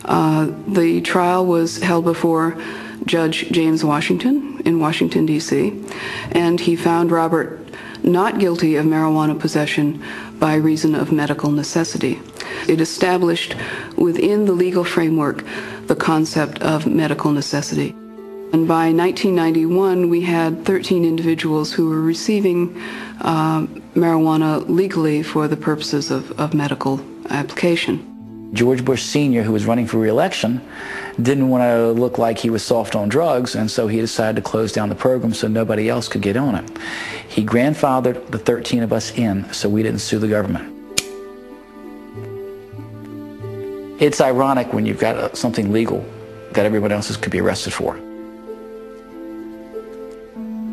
The trial was held before Judge James Washington in Washington, D.C., and he found Robert not guilty of marijuana possession by reason of medical necessity. It established within the legal framework the concept of medical necessity. And by 1991, we had 13 individuals who were receiving marijuana legally for the purposes of medical application. George Bush Sr., who was running for re-election, didn't want to look like he was soft on drugs, and so he decided to close down the program so nobody else could get on it. He grandfathered the 13 of us in so we didn't sue the government. It's ironic when you've got something legal that everyone else could be arrested for.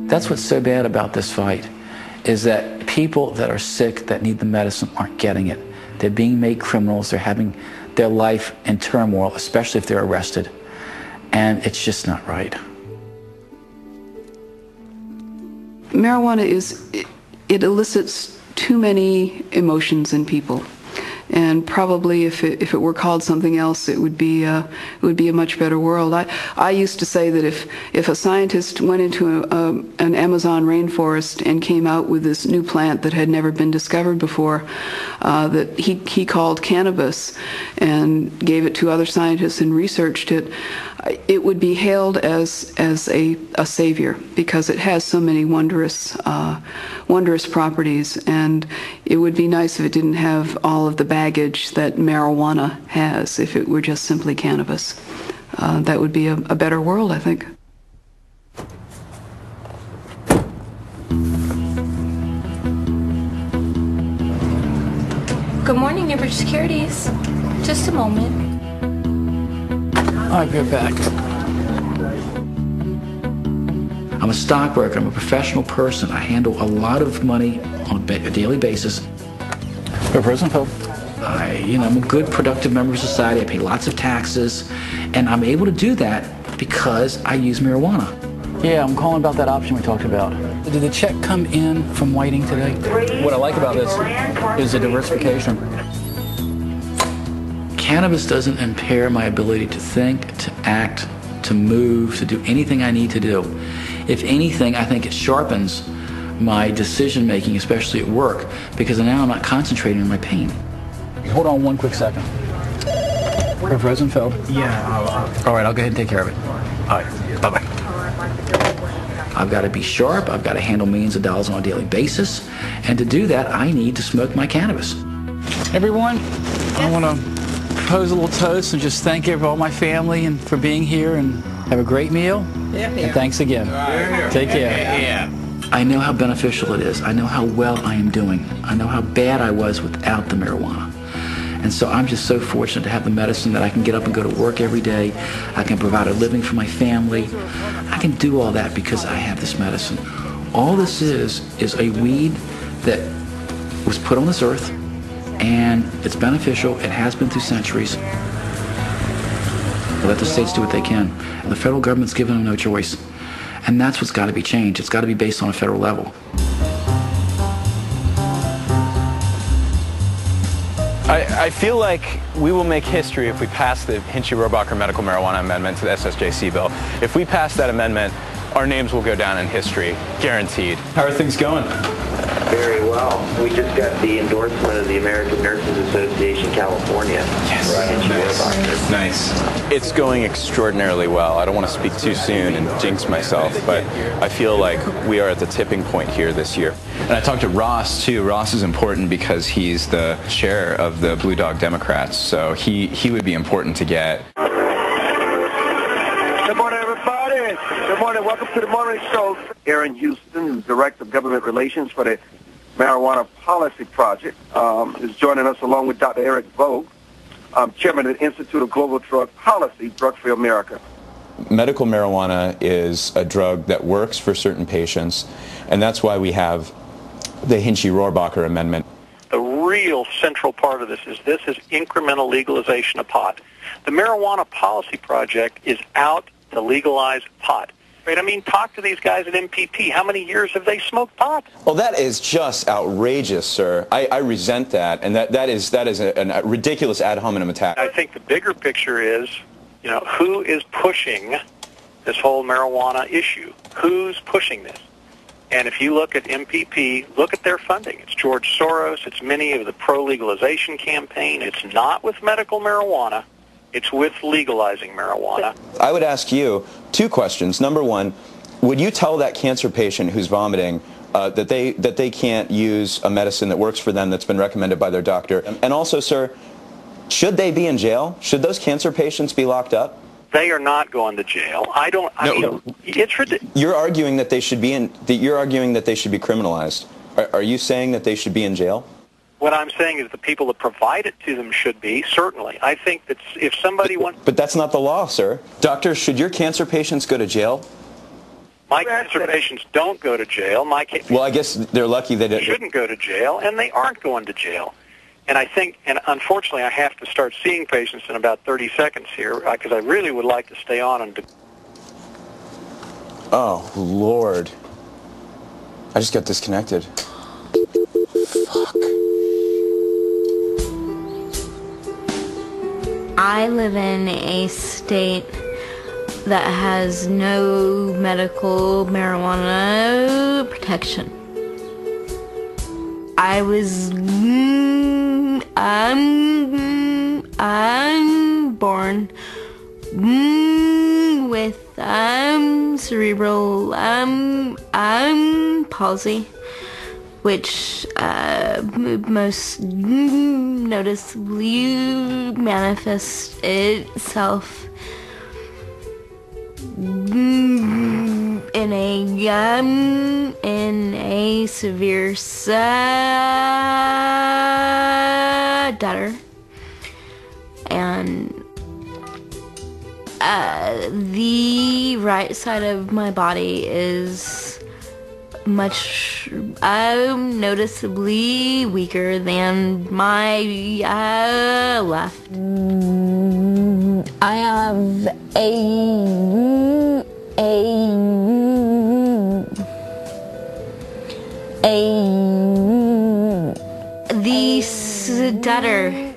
That's what's so bad about this fight, is that people that are sick, that need the medicine, aren't getting it. They're being made criminals. They're having their life in turmoil, especially if they're arrested. And it's just not right. Marijuana it elicits too many emotions in people. And probably if it were called something else, it would be a much better world. I used to say that if a scientist went into an Amazon rainforest and came out with this new plant that had never been discovered before, that he called cannabis, and gave it to other scientists and researched it, it would be hailed as a savior, because it has so many wondrous properties, and it would be nice if it didn't have all of the baggage that marijuana has, if it were just simply cannabis. That would be a better world, I think. Good morning, Neighborhood Securities. Just a moment. I'll be right back. I'm a stockbroker. I'm a professional person. I handle a lot of money on a daily basis. I'm a good, productive member of society. I pay lots of taxes, and I'm able to do that because I use marijuana. Yeah, I'm calling about that option we talked about. Did the check come in from Whiting today? What I like about this is the diversification. Cannabis doesn't impair my ability to think, to act, to move, to do anything I need to do. If anything, I think it sharpens my decision making, especially at work, because now I'm not concentrating on my pain. Hold on one quick second. Rev Rosenfeld? Yeah. All right, I'll go ahead and take care of it. All right, bye-bye. I've got to be sharp. I've got to handle millions of dollars on a daily basis. And to do that, I need to smoke my cannabis. Everyone, I want to propose a little toast and just thank all my family and for being here, and have a great meal. Yeah. And thanks again. Take care. Yeah. I know how beneficial it is. I know how well I am doing. I know how bad I was without the marijuana. And so I'm just so fortunate to have the medicine that I can get up and go to work every day. I can provide a living for my family. I can do all that because I have this medicine. All this is a weed that was put on this earth, and it's beneficial. It has been through centuries. Let the states do what they can. The federal government's given them no choice. And that's what's got to be changed. It's got to be based on a federal level. I feel like we will make history if we pass the Hinchy-Rohrbacher medical marijuana amendment to the SSJC bill. If we pass that amendment, our names will go down in history, guaranteed. How are things going? Very well. We just got the endorsement of the American Nurses Association California. Yes. Nice. It's going extraordinarily well. I don't want to speak too soon and jinx myself, but I feel like we are at the tipping point here this year. And I talked to Ross, too. Ross is important because he's the chair of the Blue Dog Democrats, so he would be important to get. Good morning, everybody. Good morning. Welcome to the morning show. Aaron Houston, who's Director of Government Relations for the Marijuana Policy Project, is joining us along with Dr. Eric Vogt, Chairman of the Institute of Global Drug Policy, Drugs for America. Medical marijuana is a drug that works for certain patients, and that's why we have the Hinchy-Rohrbacher Amendment. The real central part of this is incremental legalization of pot. The Marijuana Policy Project is out to legalize pot. Right? I mean, talk to these guys at MPP. How many years have they smoked pot? Well, that is just outrageous, sir. I resent that, and that is a ridiculous ad hominem attack. I think the bigger picture is, you know, who is pushing this whole marijuana issue? Who's pushing this? And if you look at MPP, look at their funding. It's George Soros. It's many of the pro-legalization campaign. It's not with medical marijuana. It's with legalizing marijuana. I would ask you two questions. Number one, would you tell that cancer patient who's vomiting that they can't use a medicine that works for them that's been recommended by their doctor? And also, sir, should they be in jail? Should those cancer patients be locked up? They are not going to jail. I mean, it's ridiculous. You're arguing that they should be criminalized. Are you saying that they should be in jail? What I'm saying is the people that provide it to them should be, certainly. I think that if somebody wants... But that's not the law, sir. Doctor, should your cancer patients go to jail? My cancer patients don't go to jail. Well, I guess they're lucky that they shouldn't go to jail, and they aren't going to jail. And I think, and unfortunately, I have to start seeing patients in about 30 seconds here, because I really would like to stay on and... Oh, Lord. I just got disconnected. Fuck. I live in a state that has no medical marijuana protection. I was I'm born with cerebral palsy, which most noticeably manifests itself in a severe stutter, and the right side of my body is much noticeably weaker than my left. I have the stutter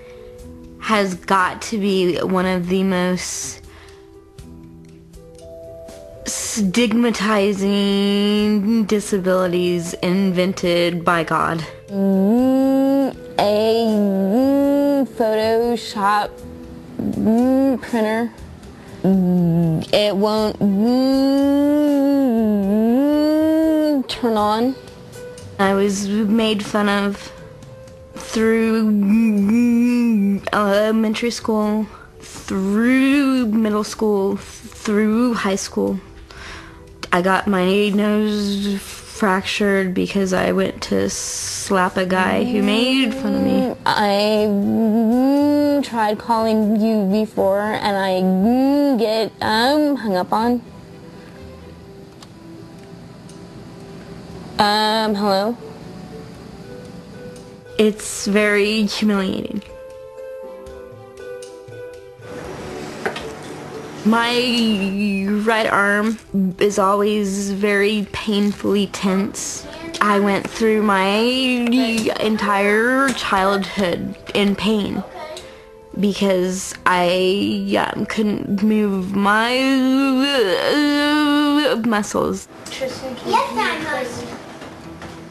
has got to be one of the most stigmatizing disabilities invented by God. A Photoshop printer. It won't turn on. I was made fun of through elementary school, through middle school, through high school. I got my nose fractured because I went to slap a guy who made fun of me. I tried calling you before and I get hung up on. Hello? It's very humiliating. My right arm is always very painfully tense. I went through my entire childhood in pain because I couldn't move my muscles.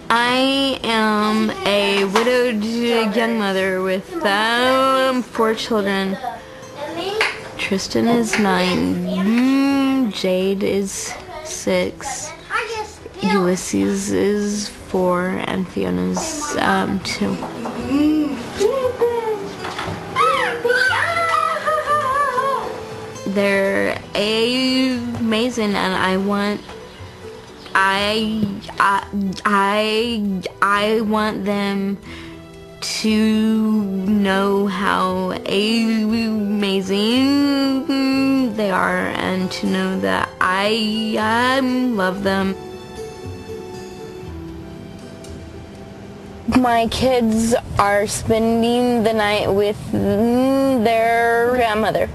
I am a widowed young mother with 4 children. Tristan is 9, Jade is 6, Ulysses is 4, and Fiona's 2. They're amazing, and I want them to know how amazing they are and to know that I love them. My kids are spending the night with their grandmother.